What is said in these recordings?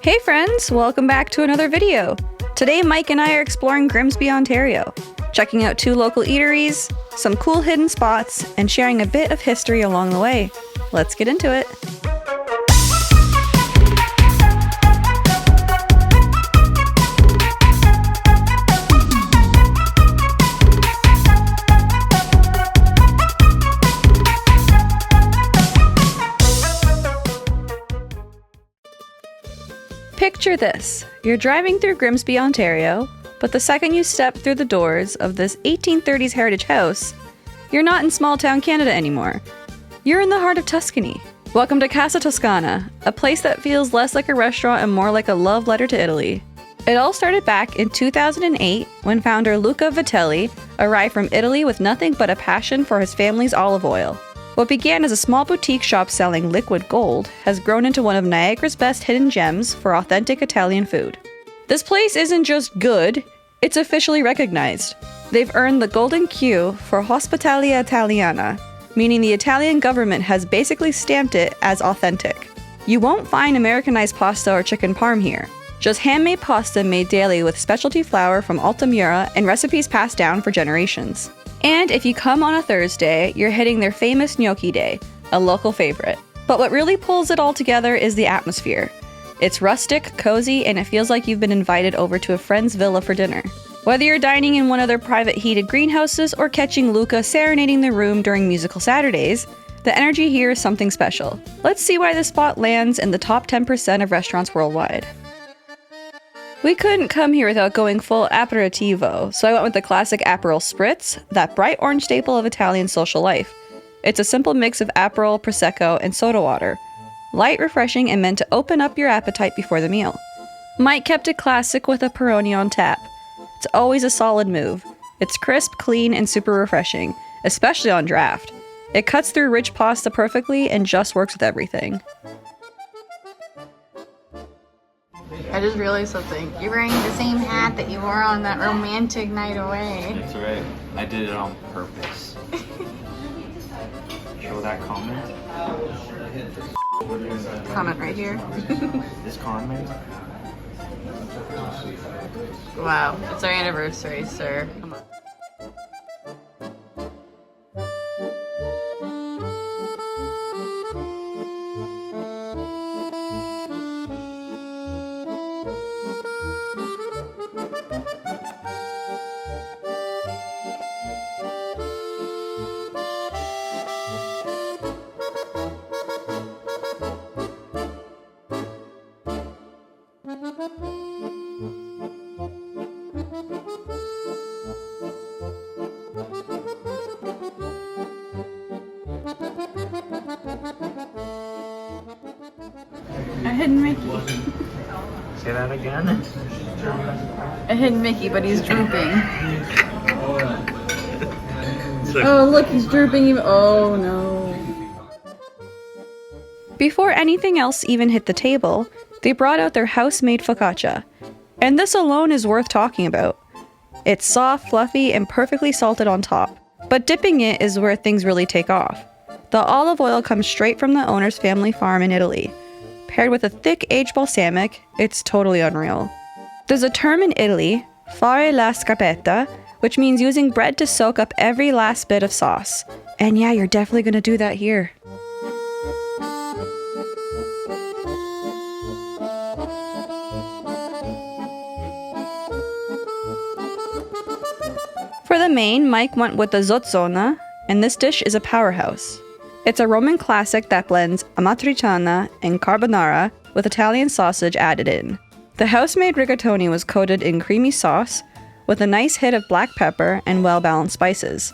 Hey friends, welcome back to another video. Today Mike and I are exploring Grimsby, Ontario, checking out 2 local eateries, some cool hidden spots, and sharing a bit of history along the way. Let's get into it. Picture this. You're driving through Grimsby, Ontario, but the second you step through the doors of this 1830s heritage house, you're not in small town Canada anymore. You're in the heart of Tuscany. Welcome to Casa Toscana, a place that feels less like a restaurant and more like a love letter to Italy. It all started back in 2008 when founder Luca Vitelli arrived from Italy with nothing but a passion for his family's olive oil. What began as a small boutique shop selling liquid gold has grown into one of Niagara's best hidden gems for authentic Italian food. This place isn't just good, it's officially recognized. They've earned the Golden Q for Hospitalia Italiana, meaning the Italian government has basically stamped it as authentic. You won't find Americanized pasta or chicken parm here, just handmade pasta made daily with specialty flour from Altamura and recipes passed down for generations. And if you come on a Thursday, you're hitting their famous gnocchi day, a local favorite. But what really pulls it all together is the atmosphere. It's rustic, cozy, and it feels like you've been invited over to a friend's villa for dinner. Whether you're dining in one of their private heated greenhouses or catching Luca serenading the room during musical Saturdays, the energy here is something special. Let's see why this spot lands in the top 10% of restaurants worldwide. We couldn't come here without going full aperitivo, so I went with the classic Aperol Spritz, that bright orange staple of Italian social life. It's a simple mix of Aperol, Prosecco, and soda water. Light, refreshing, and meant to open up your appetite before the meal. Mike kept it classic with a Peroni on tap. It's always a solid move. It's crisp, clean, and super refreshing, especially on draft. It cuts through rich pasta perfectly and just works with everything. I just realized something. You're wearing the same hat that you wore on that romantic night away. That's right. I did it on purpose. Show that comment. Comment right here. This comment. Wow, it's our anniversary, sir. Come on. A hidden Mickey. Say that again. A hidden Mickey, but he's drooping. Oh, look, he's drooping even. Oh, no. Before anything else even hit the table, they brought out their house-made focaccia. And this alone is worth talking about. It's soft, fluffy, and perfectly salted on top. But dipping it is where things really take off. The olive oil comes straight from the owner's family farm in Italy. Paired with a thick aged balsamic, it's totally unreal. There's a term in Italy, fare la scarpetta, which means using bread to soak up every last bit of sauce. And yeah, you're definitely gonna do that here. For the main, Mike went with the zozzona, and this dish is a powerhouse. It's a Roman classic that blends amatriciana and carbonara with Italian sausage added in. The house-made rigatoni was coated in creamy sauce with a nice hit of black pepper and well-balanced spices.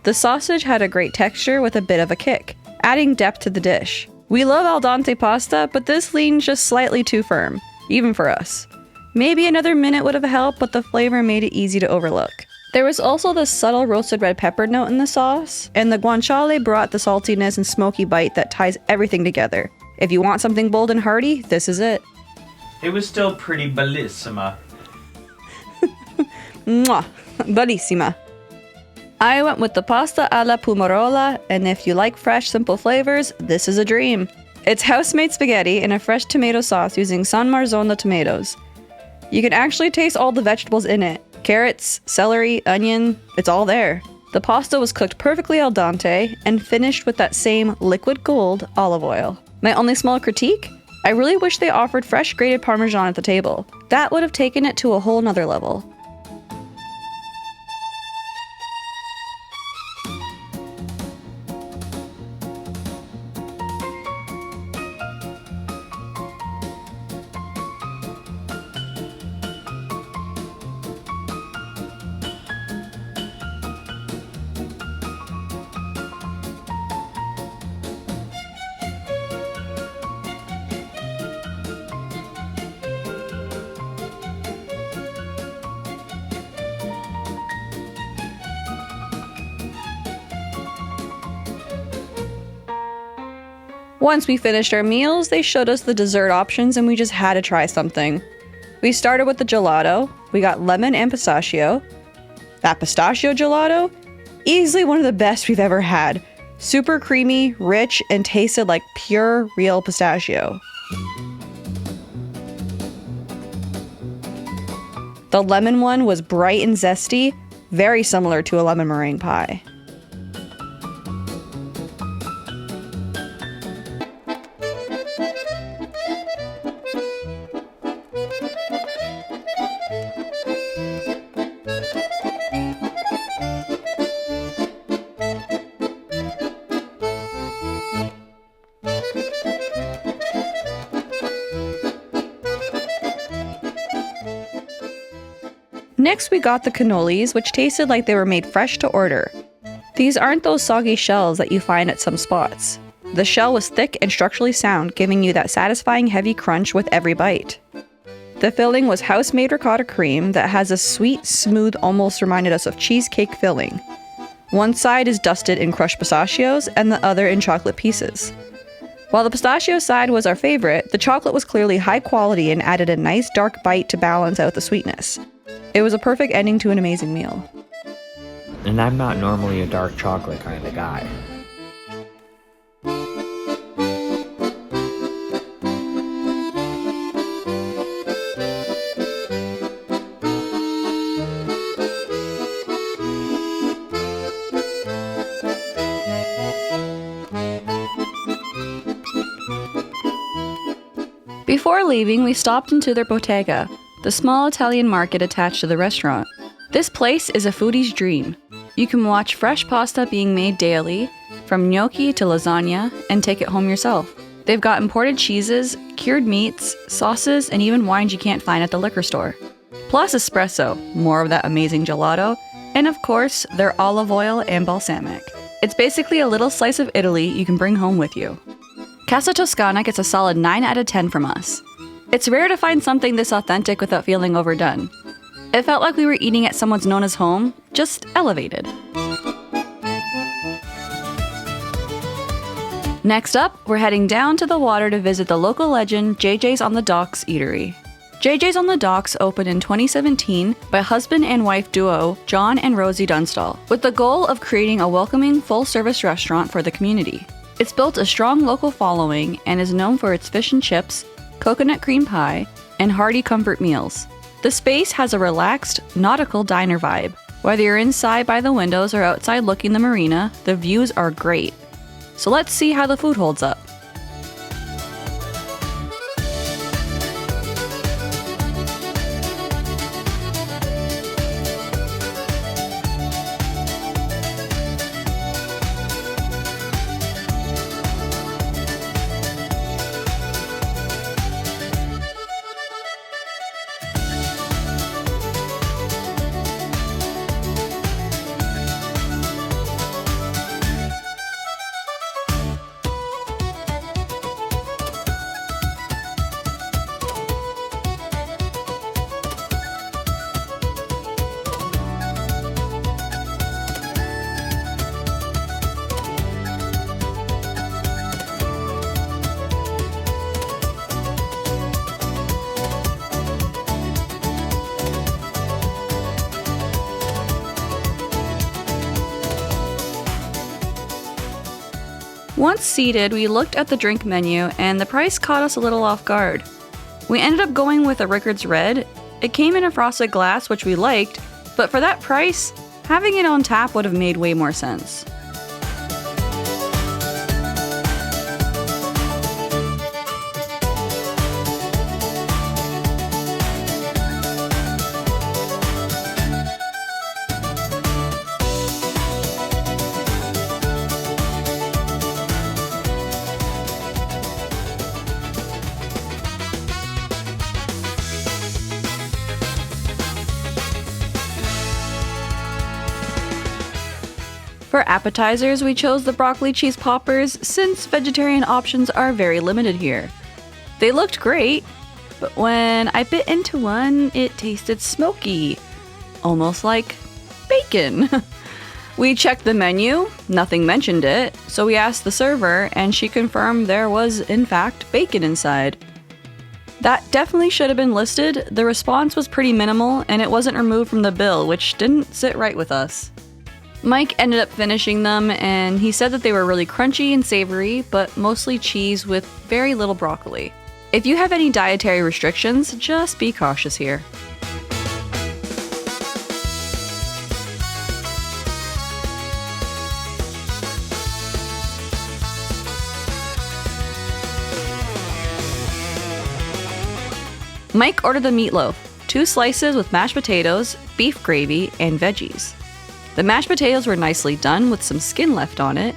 The sausage had a great texture with a bit of a kick, adding depth to the dish. We love al dente pasta, but this leaned just slightly too firm, even for us. Maybe another minute would have helped, but the flavor made it easy to overlook. There was also the subtle roasted red pepper note in the sauce, and the guanciale brought the saltiness and smoky bite that ties everything together. If you want something bold and hearty, this is it. It was still pretty bellissima. Mwah! Bellissima. I went with the pasta alla pumarola, and if you like fresh, simple flavors, this is a dream. It's house-made spaghetti in a fresh tomato sauce using San Marzano tomatoes. You can actually taste all the vegetables in it. Carrots, celery, onion, it's all there. The pasta was cooked perfectly al dente and finished with that same liquid gold olive oil. My only small critique? I really wish they offered fresh grated Parmesan at the table. That would have taken it to a whole nother level. Once we finished our meals, they showed us the dessert options and we just had to try something. We started with the gelato. We got lemon and pistachio. That pistachio gelato? Easily one of the best we've ever had. Super creamy, rich, and tasted like pure, real pistachio. The lemon one was bright and zesty, very similar to a lemon meringue pie. Next, we got the cannolis, which tasted like they were made fresh to order. These aren't those soggy shells that you find at some spots. The shell was thick and structurally sound, giving you that satisfying heavy crunch with every bite. The filling was house-made ricotta cream that has a sweet, smooth, almost reminded us of cheesecake filling. One side is dusted in crushed pistachios and the other in chocolate pieces. While the pistachio side was our favorite, the chocolate was clearly high quality and added a nice dark bite to balance out the sweetness. It was a perfect ending to an amazing meal. And I'm not normally a dark chocolate kind of guy. Before leaving, we stopped into their bottega, the small Italian market attached to the restaurant. This place is a foodie's dream. You can watch fresh pasta being made daily, from gnocchi to lasagna, and take it home yourself. They've got imported cheeses, cured meats, sauces, and even wines you can't find at the liquor store. Plus espresso, more of that amazing gelato, and of course, their olive oil and balsamic. It's basically a little slice of Italy you can bring home with you. Casa Toscana gets a solid 9 out of 10 from us. It's rare to find something this authentic without feeling overdone. It felt like we were eating at someone's Nona's home, just elevated. Next up, we're heading down to the water to visit the local legend JJ's on the Docks eatery. JJ's on the Docks opened in 2017 by husband and wife duo John and Rosie Dunstall, with the goal of creating a welcoming full-service restaurant for the community. It's built a strong local following and is known for its fish and chips, coconut cream pie, and hearty comfort meals. The space has a relaxed, nautical diner vibe. Whether you're inside by the windows or outside looking the marina, the views are great. So let's see how the food holds up. Once seated, we looked at the drink menu and the price caught us a little off guard. We ended up going with a Rickard's Red. It came in a frosted glass, which we liked, but for that price, having it on tap would have made way more sense. For appetizers, we chose the broccoli cheese poppers since vegetarian options are very limited here. They looked great, but when I bit into one, it tasted smoky, almost like bacon. We checked the menu, nothing mentioned it, so we asked the server and she confirmed there was in fact bacon inside. That definitely should have been listed. The response was pretty minimal and it wasn't removed from the bill, which didn't sit right with us. Mike ended up finishing them and he said that they were really crunchy and savory, but mostly cheese with very little broccoli. If you have any dietary restrictions, just be cautious here. Mike ordered the meatloaf, 2 slices with mashed potatoes, beef gravy, and veggies. The mashed potatoes were nicely done with some skin left on it,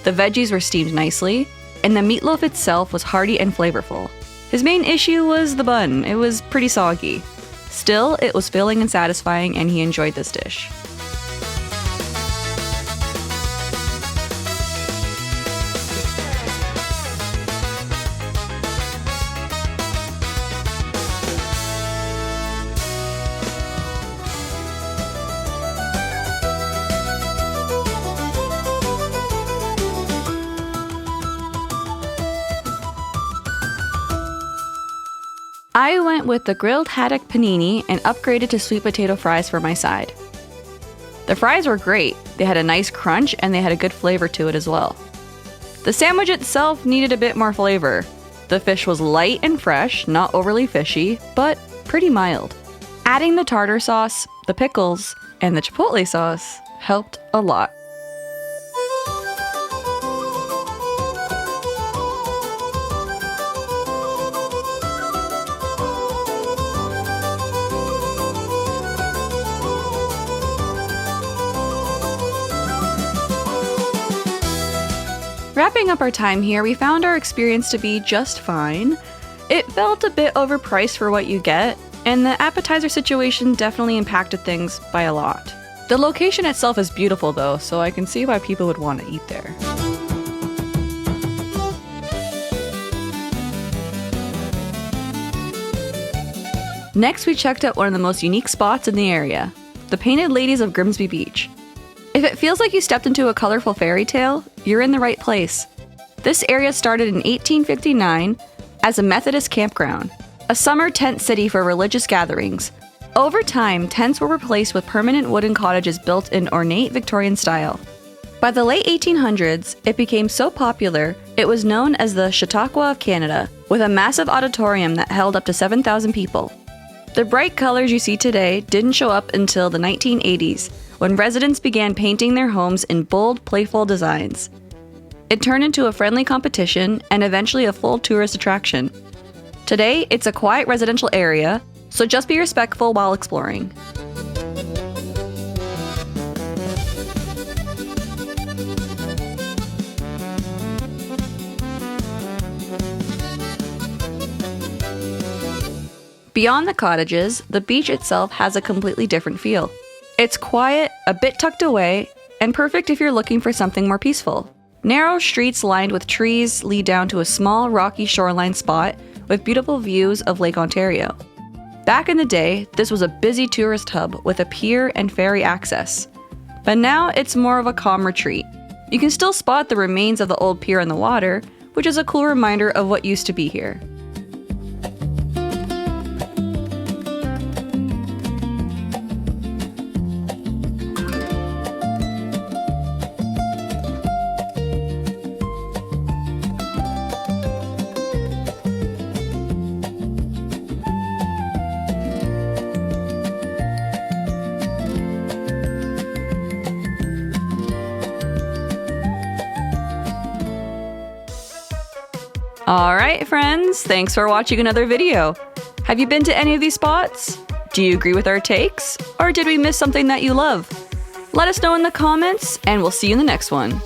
the veggies were steamed nicely, and the meatloaf itself was hearty and flavorful. His main issue was the bun. It was pretty soggy. Still, it was filling and satisfying and he enjoyed this dish. I went with the grilled haddock panini and upgraded to sweet potato fries for my side. The fries were great. They had a nice crunch and they had a good flavor to it as well. The sandwich itself needed a bit more flavor. The fish was light and fresh, not overly fishy, but pretty mild. Adding the tartar sauce, the pickles, and the chipotle sauce helped a lot. Wrapping up our time here, we found our experience to be just fine. It felt a bit overpriced for what you get, and the appetizer situation definitely impacted things by a lot. The location itself is beautiful though, so I can see why people would want to eat there. Next, we checked out one of the most unique spots in the area, the Painted Ladies of Grimsby Beach. If it feels like you stepped into a colorful fairy tale, you're in the right place. This area started in 1859 as a Methodist campground, a summer tent city for religious gatherings. Over time, tents were replaced with permanent wooden cottages built in ornate Victorian style. By the late 1800s, it became so popular, it was known as the Chautauqua of Canada, with a massive auditorium that held up to 7,000 people. The bright colors you see today didn't show up until the 1980s, when residents began painting their homes in bold, playful designs. It turned into a friendly competition and eventually a full tourist attraction. Today, it's a quiet residential area, so just be respectful while exploring. Beyond the cottages, the beach itself has a completely different feel. It's quiet, a bit tucked away, and perfect if you're looking for something more peaceful. Narrow streets lined with trees lead down to a small rocky shoreline spot with beautiful views of Lake Ontario. Back in the day, this was a busy tourist hub with a pier and ferry access. But now it's more of a calm retreat. You can still spot the remains of the old pier in the water, which is a cool reminder of what used to be here. Alright friends, thanks for watching another video. Have you been to any of these spots? Do you agree with our takes? Or did we miss something that you love? Let us know in the comments, and we'll see you in the next one.